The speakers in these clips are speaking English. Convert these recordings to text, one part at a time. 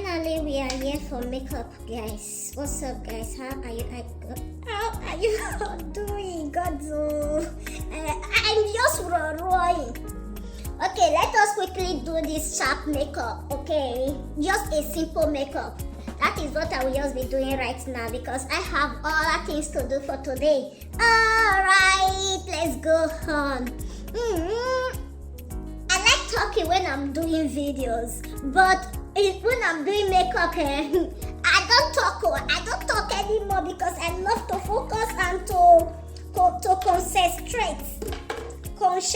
finally we are here for makeup, guys. What's up, guys? How are you all doing? I'm just roaring. Okay, let us quickly do this sharp makeup. Okay, just a simple makeup. That is what I will just be doing right now because I have other things to do for today. Alright, let's go on. I like talking when I'm doing videos, but when I'm doing makeup, I don't talk anymore because I love to focus and to concentrate. How is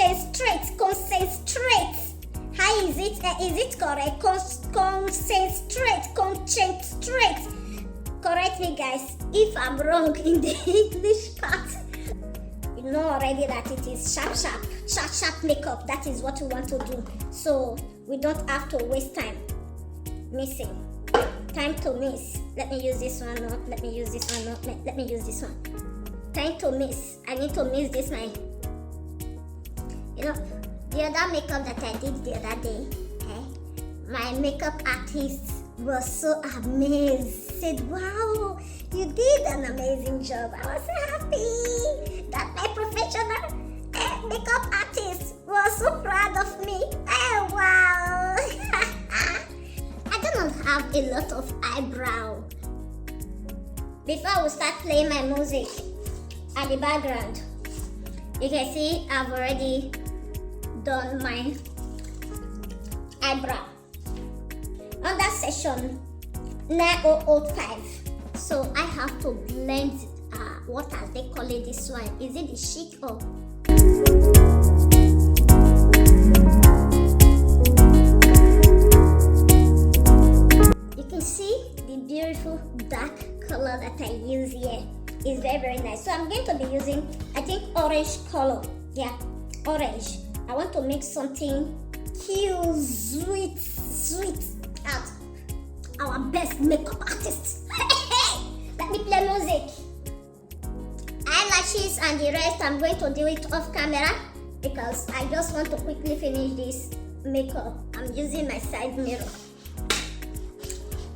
it? Is it correct? Concentrate. Correct me, guys, if I'm wrong in the English part. You know already that it is sharp makeup. That is what we want to do. So we don't have to waste time. Time to miss. Let me use this one. No, let me use this one. No, let me use this one. Time to miss. I need to miss this my. You know, the other makeup that I did the other day, my makeup artist was so amazed. Said, "Wow, you did an amazing job." I was so happy that my professional makeup artist was so proud of me. Oh, wow. I do not have a lot of eyebrow. Before we start playing my music at the background, you can see I've already done my eyebrow under session 9005. So I have to blend what as they call it this one. Is it the chic or? You can see the beautiful dark color that I use here. It's very nice. So I'm going to be using, I think, orange color. Yeah, orange. I want to make something cute, sweet out. Our best makeup artist. Let me play music. Eyelashes and the rest, I'm going to do it off camera because I just want to quickly finish this makeup. I'm using my side mirror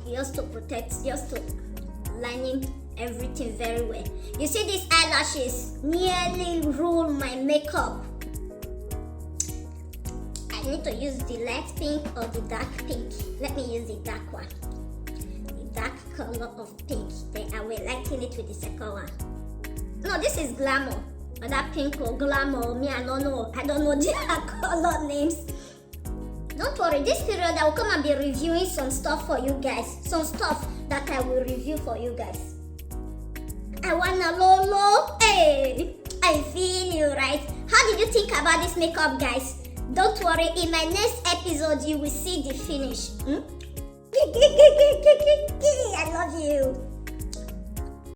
just to protect, just to lining everything very well. You see these eyelashes nearly rule my makeup. I need to use the light pink or the dark pink. Let me use the dark one. The dark color of pink. Then I will lighten it with the second one. No, this is glamour. Whether pink or glamour, me, I don't know. I don't know the color names. Don't worry, this period I will come and be reviewing some stuff for you guys. Some stuff that I will review for you guys. I wanna lolo. Hey, I feel you, right? How did you think about this makeup, guys? Don't worry, in my next episode you will see the finish. I love you.